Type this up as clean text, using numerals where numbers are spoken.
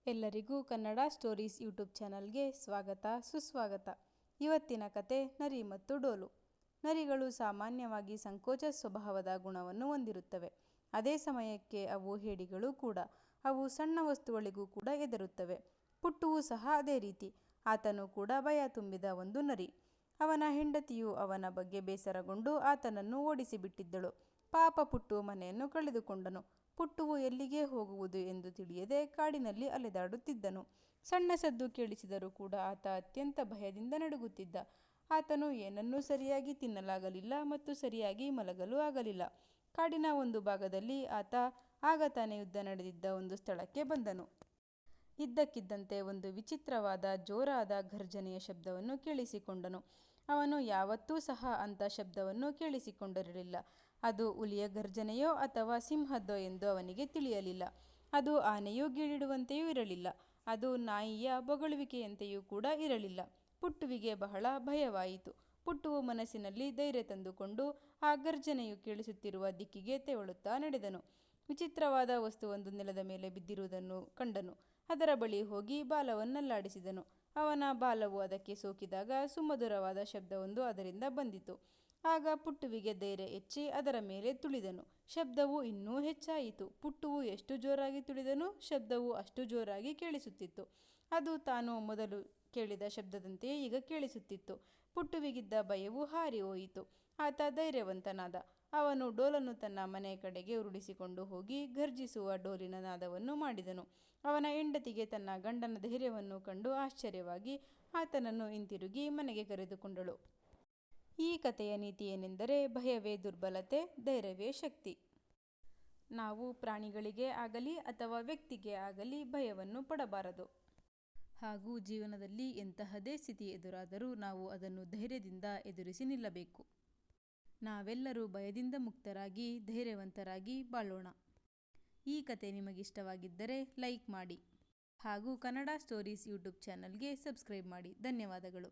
ಎಲ್ಲರಿಗೂ Kannada stories YouTube ಚಾನಲ್ಗೆ ಸ್ವಾಗತ ಸುಸ್ವಾಗತ. ಇವತ್ತಿನ ಕತೆ ನರಿ ಮತ್ತು ಡೋಲು. ನರಿಗಳು ಸಾಮಾನ್ಯವಾಗಿ ಸಂಕೋಚ ಸ್ವಭಾವದ ಗುಣವನ್ನು ಹೊಂದಿರುತ್ತವೆ. ಅದೇ ಸಮಯಕ್ಕೆ ಅವು ಹೇಡಿಗಳು ಕೂಡ. ಅವು ಸಣ್ಣ ವಸ್ತುಗಳಿಗೂ ಕೂಡ ಹೆದರುತ್ತವೆ. ಪುಟ್ಟುವು ಸಹ ಅದೇ ರೀತಿ. ಆತನು ಕೂಡ ಭಯ ತುಂಬಿದ ಒಂದು ನರಿ. ಅವನ ಹೆಂಡತಿಯು ಅವನ ಬಗ್ಗೆ ಬೇಸರಗೊಂಡು ಆತನನ್ನು ಓಡಿಸಿಬಿಟ್ಟಿದ್ದಳು. ಪಾಪ ಪುಟ್ಟು ಮನೆಯನ್ನು ಕಳೆದುಕೊಂಡನು. ಪುಟ್ಟುವು ಎಲ್ಲಿಗೆ ಹೋಗುವುದು ಎಂದು ತಿಳಿಯದೆ ಕಾಡಿನಲ್ಲಿ ಅಲೆದಾಡುತ್ತಿದ್ದನು. ಸಣ್ಣ ಸದ್ದು ಕೇಳಿಸಿದರೂ ಕೂಡ ಆತ ಅತ್ಯಂತ ಭಯದಿಂದ ನಡುಗುತ್ತಿದ್ದ. ಆತನು ಏನನ್ನೂ ಸರಿಯಾಗಿ ತಿನ್ನಲಾಗಲಿಲ್ಲ ಮತ್ತು ಸರಿಯಾಗಿ ಮಲಗಲು ಆಗಲಿಲ್ಲ. ಕಾಡಿನ ಒಂದು ಭಾಗದಲ್ಲಿ ಆತ ಆಗ ತಾನೇ ಯುದ್ಧ ನಡೆದಿದ್ದ ಒಂದು ಸ್ಥಳಕ್ಕೆ ಬಂದನು. ಇದ್ದಕ್ಕಿದ್ದಂತೆ ಒಂದು ವಿಚಿತ್ರವಾದ ಜೋರಾದ ಘರ್ಜನೆಯ ಶಬ್ದವನ್ನು ಕೇಳಿಸಿಕೊಂಡನು. ಅವನು ಯಾವತ್ತೂ ಸಹ ಅಂಥ ಶಬ್ದವನ್ನು ಕೇಳಿಸಿಕೊಂಡಿರಲಿಲ್ಲ. ಅದು ಹುಲಿಯ ಘರ್ಜನೆಯೋ ಅಥವಾ ಸಿಂಹದ್ದೋ ಎಂದು ಅವನಿಗೆ ತಿಳಿಯಲಿಲ್ಲ. ಅದು ಆನೆಯು ಗೀಳಿಡುವಂತೆಯೂ ಇರಲಿಲ್ಲ. ಅದು ನಾಯಿಯ ಬೊಗಳುವಿಕೆಯಂತೆಯೂ ಕೂಡ ಇರಲಿಲ್ಲ. ಪುಟ್ಟುವಿಗೆ ಬಹಳ ಭಯವಾಯಿತು. ಪುಟ್ಟುವು ಮನಸ್ಸಿನಲ್ಲಿ ಧೈರ್ಯ ತಂದುಕೊಂಡು ಆ ಘರ್ಜನೆಯು ಕೇಳಿಸುತ್ತಿರುವ ದಿಕ್ಕಿಗೆ ತೆವಳುತ್ತಾ ನಡೆದನು. ವಿಚಿತ್ರವಾದ ವಸ್ತುವೊಂದು ನೆಲದ ಮೇಲೆ ಬಿದ್ದಿರುವುದನ್ನು ಕಂಡನು. ಅದರ ಬಳಿ ಹೋಗಿ ಬಾಲವನ್ನಲ್ಲಾಡಿಸಿದನು. ಅವನ ಬಾಲವು ಅದಕ್ಕೆ ಸೋಕಿದಾಗ ಸುಮಧುರವಾದ ಶಬ್ದವೊಂದು ಅದರಿಂದ ಬಂದಿತು. ಆಗ ಪುಟ್ಟುವಿಗೆ ಧೈರ್ಯ ಹೆಚ್ಚಿ ಅದರ ಮೇಲೆ ತುಳಿದನು. ಶಬ್ದವು ಇನ್ನೂ ಹೆಚ್ಚಾಯಿತು. ಪುಟ್ಟುವು ಎಷ್ಟು ಜೋರಾಗಿ ತುಳಿದನೋ ಶಬ್ದವು ಅಷ್ಟು ಜೋರಾಗಿ ಕೇಳಿಸುತ್ತಿತ್ತು. ಅದು ತಾನು ಮೊದಲು ಕೇಳಿದ ಶಬ್ದದಂತೆಯೇ ಈಗ ಕೇಳಿಸುತ್ತಿತ್ತು. ಪುಟ್ಟುವಿಗಿದ್ದ ಭಯವು ಹಾರಿ ಹೋಯಿತು. ಆತ ಧೈರ್ಯವಂತನಾದ. ಅವನು ಡೋಲನ್ನು ತನ್ನ ಮನೆಯ ಕಡೆಗೆ ಉರುಳಿಸಿಕೊಂಡು ಹೋಗಿ ಘರ್ಜಿಸುವ ಡೋಲಿನ ನಾದವನ್ನು ಮಾಡಿದನು. ಅವನ ಹೆಂಡತಿಗೆ ತನ್ನ ಗಂಡನ ಧೈರ್ಯವನ್ನು ಕಂಡು ಆಶ್ಚರ್ಯವಾಗಿ ಆತನನ್ನು ಹಿಂತಿರುಗಿ ಮನೆಗೆ ಕರೆದುಕೊಂಡಳು. ಈ ಕಥೆಯ ನೀತಿ ಏನೆಂದರೆ, ಭಯವೇ ದುರ್ಬಲತೆ, ಧೈರ್ಯವೇ ಶಕ್ತಿ. ನಾವು ಪ್ರಾಣಿಗಳಿಗೆ ಆಗಲಿ ಅಥವಾ ವ್ಯಕ್ತಿಗೆ ಆಗಲಿ ಭಯವನ್ನು ಪಡಬಾರದು. ಹಾಗೂ ಜೀವನದಲ್ಲಿ ಎಂತಹದೇ ಸ್ಥಿತಿ ಎದುರಾದರೂ ನಾವು ಅದನ್ನು ಧೈರ್ಯದಿಂದ ಎದುರಿಸಿ ನಿಲ್ಲಬೇಕು. ನಾವೆಲ್ಲರೂ ಭಯದಿಂದ ಮುಕ್ತರಾಗಿ ಧೈರ್ಯವಂತರಾಗಿ ಬಾಳೋಣ. ಈ ಕತೆ ನಿಮಗಿಷ್ಟವಾಗಿದ್ದರೆ ಲೈಕ್ ಮಾಡಿ ಹಾಗೂ ಕನ್ನಡ ಸ್ಟೋರೀಸ್ ಯೂಟ್ಯೂಬ್ ಚಾನಲ್ಗೆ ಸಬ್ಸ್ಕ್ರೈಬ್ ಮಾಡಿ. ಧನ್ಯವಾದಗಳು.